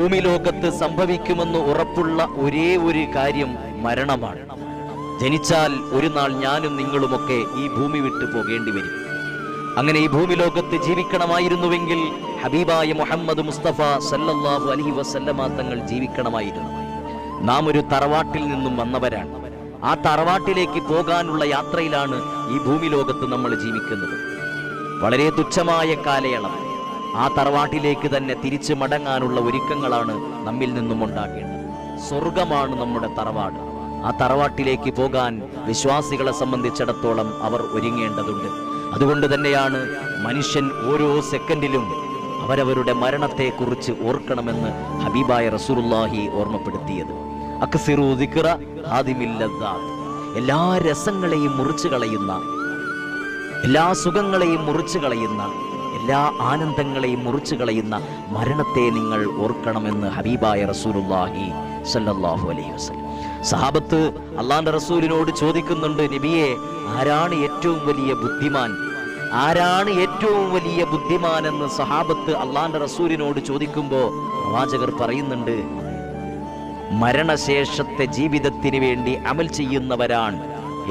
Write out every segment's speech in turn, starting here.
ഭൂമി ലോകത്ത് സംഭവിക്കുമെന്ന് ഉറപ്പുള്ള ഒരേ ഒരു കാര്യം മരണമാണ്. ജനിച്ചാൽ ഒരു നാൾ ഞാനും നിങ്ങളുമൊക്കെ ഈ ഭൂമി വിട്ടു പോകേണ്ടി വരും. അങ്ങനെ ഈ ഭൂമി ലോകത്ത് ജീവിക്കണമായിരുന്നുവെങ്കിൽ ഹബീബായ മുഹമ്മദ് മുസ്തഫ സല്ലല്ലാഹു അലൈഹി വസല്ലമ തങ്ങൾ ജീവിക്കണമായിരുന്നു. നാം ഒരു തറവാട്ടിൽ നിന്നും വന്നവരാണ്. ആ തറവാട്ടിലേക്ക് പോകാനുള്ള യാത്രയിലാണ് ഈ ഭൂമി ലോകത്ത് നമ്മൾ ജീവിക്കുന്നത്. വളരെ തുച്ഛമായ കാലയളവ്. ആ തറവാട്ടിലേക്ക് തന്നെ തിരിച്ചു മടങ്ങാനുള്ള ഒരുക്കങ്ങളാണ് നമ്മിൽ നിന്നും ഉണ്ടാക്കേണ്ടത്. സ്വർഗമാണ് നമ്മുടെ തറവാട്. ആ തറവാട്ടിലേക്ക് പോകാൻ വിശ്വാസികളെ സംബന്ധിച്ചിടത്തോളം അവർ ഒരുങ്ങേണ്ടതുണ്ട്. അതുകൊണ്ട് തന്നെയാണ് മനുഷ്യൻ ഓരോ സെക്കൻഡിലും അവരവരുടെ മരണത്തെക്കുറിച്ച് ഓർക്കണമെന്ന് ഹബീബായ റസൂലുള്ളാഹി ഓർമ്മപ്പെടുത്തിയത്. അക്സിറു ദിക്റ ഹാദിമിൽ ലദ്ദാത്ത്. എല്ലാ രസങ്ങളെയും മുറിച്ചു കളയുന്ന, എല്ലാ സുഖങ്ങളെയും മുറിച്ചു കളയുന്ന, എല്ലാ ആനന്ദങ്ങളെയും മുറിച്ചു കളയുന്ന മരണത്തെ നിങ്ങൾ ഓർക്കണമെന്ന് ഹബീബായ റസൂലുള്ളാഹി സ്വല്ലല്ലാഹു അലൈഹി വസല്ലം. സഹാബത്ത് അല്ലാഹുവിന്റെ റസൂലിനോട് ചോദിക്കുന്നുണ്ട്, നബിയെ, ആരാണ് ഏറ്റവും വലിയ ബുദ്ധിമാൻ? ആരാണ് ഏറ്റവും വലിയ ബുദ്ധിമാൻ എന്ന് സഹാബത്ത് അല്ലാഹുവിന്റെ റസൂലിനോട് ചോദിക്കുമ്പോൾ പ്രവാചകർ പറയുന്നുണ്ട്, മരണശേഷത്തെ ജീവിതത്തിന് വേണ്ടി അമൽ ചെയ്യുന്നവരാണ്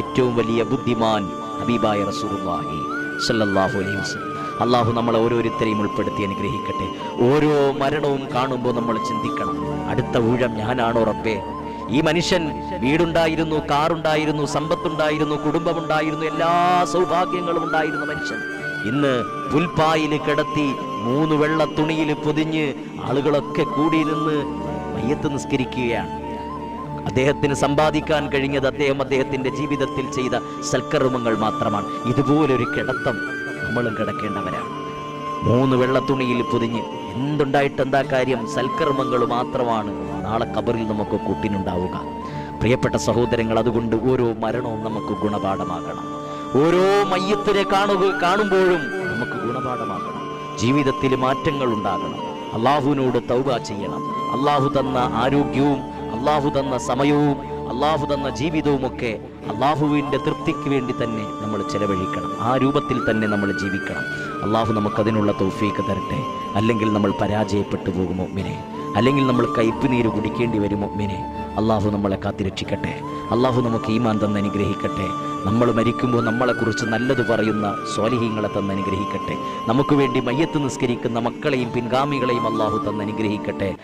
ഏറ്റവും വലിയ ബുദ്ധിമാൻ. ഹബീബായ റസൂലുള്ളാഹി സ്വല്ലല്ലാഹു അലൈഹി വസല്ലം. അള്ളാഹു നമ്മളെ ഓരോരുത്തരെയും ഉൾപ്പെടുത്തി അനുഗ്രഹിക്കട്ടെ. ഓരോ മരണവും കാണുമ്പോൾ നമ്മൾ ചിന്തിക്കണം, അടുത്ത ഊഴം ഞാനാണോ റബ്ബേ? ഈ മനുഷ്യൻ വീടുണ്ടായിരുന്നു, കാറുണ്ടായിരുന്നു, സമ്പത്തുണ്ടായിരുന്നു, കുടുംബമുണ്ടായിരുന്നു, എല്ലാ സൗഭാഗ്യങ്ങളും ഉണ്ടായിരുന്ന മനുഷ്യൻ ഇന്ന് പുൽപ്പായിൽ കിടത്തി 3 വെള്ള തുണിയിൽ പൊതിഞ്ഞ് ആളുകളൊക്കെ കൂടി നിന്ന് മയ്യത്ത് നിസ്കരിക്കുകയാണ്. അദ്ദേഹത്തിന് സമ്പാദിക്കാൻ കഴിഞ്ഞത് അദ്ദേഹത്തിന്റെ ജീവിതത്തിൽ ചെയ്ത സൽക്കർമ്മങ്ങൾ മാത്രമാണ്. ഇതുപോലൊരു കിടത്തം നമ്മളും കിടക്കേണ്ടവരാണ്. 3 വെള്ളത്തുണിയിൽ പൊതിഞ്ഞ് എന്തുണ്ടായിട്ട് എന്താ കാര്യം? സൽക്കർമ്മങ്ങൾ മാത്രമാണ് നാളെ ഖബറിൽ നമുക്ക് കൂട്ടിനുണ്ടാവുക. പ്രിയപ്പെട്ട സഹോദരങ്ങൾ, അതുകൊണ്ട് ഓരോ മരണവും നമുക്ക് ഗുണപാഠമാകണം. ഓരോ മയ്യത്തിനെ കാണുമ്പോഴും നമുക്ക് ഗുണപാഠമാകണം. ജീവിതത്തിൽ മാറ്റങ്ങൾ ഉണ്ടാകണം. അള്ളാഹുവിനോട് തൗബ ചെയ്യണം. അള്ളാഹു തന്ന ആരോഗ്യവും അള്ളാഹു തന്ന സമയവും അള്ളാഹു തന്ന ജീവിതവുമൊക്കെ അള്ളാഹുവിൻ്റെ തൃപ്തിക്ക് വേണ്ടി തന്നെ നമ്മൾ ചെലവഴിക്കണം. ആ രൂപത്തിൽ തന്നെ നമ്മൾ ജീവിക്കണം. അള്ളാഹു നമുക്കതിനുള്ള തൗഫീക്ക് തരട്ടെ. അല്ലെങ്കിൽ നമ്മൾ പരാജയപ്പെട്ടു പോകും മുഅ്മിനെ, അല്ലെങ്കിൽ നമ്മൾ കയ്പുനീര് കുടിക്കേണ്ടി വരും മുഅ്മിനെ. അള്ളാഹു നമ്മളെ കാത്തിരക്ഷിക്കട്ടെ. അള്ളാഹു നമുക്ക് ഈമാൻ തന്ന് അനുഗ്രഹിക്കട്ടെ. നമ്മൾ മരിക്കുമ്പോൾ നമ്മളെക്കുറിച്ച് നല്ലത് പറയുന്ന സ്വാലിഹീങ്ങളെ തന്ന് അനുഗ്രഹിക്കട്ടെ. നമുക്ക് വേണ്ടി മയ്യത്ത് നിസ്കരിക്കുന്ന മക്കളെയും പിൻഗാമികളെയും അള്ളാഹു തന്ന് അനുഗ്രഹിക്കട്ടെ.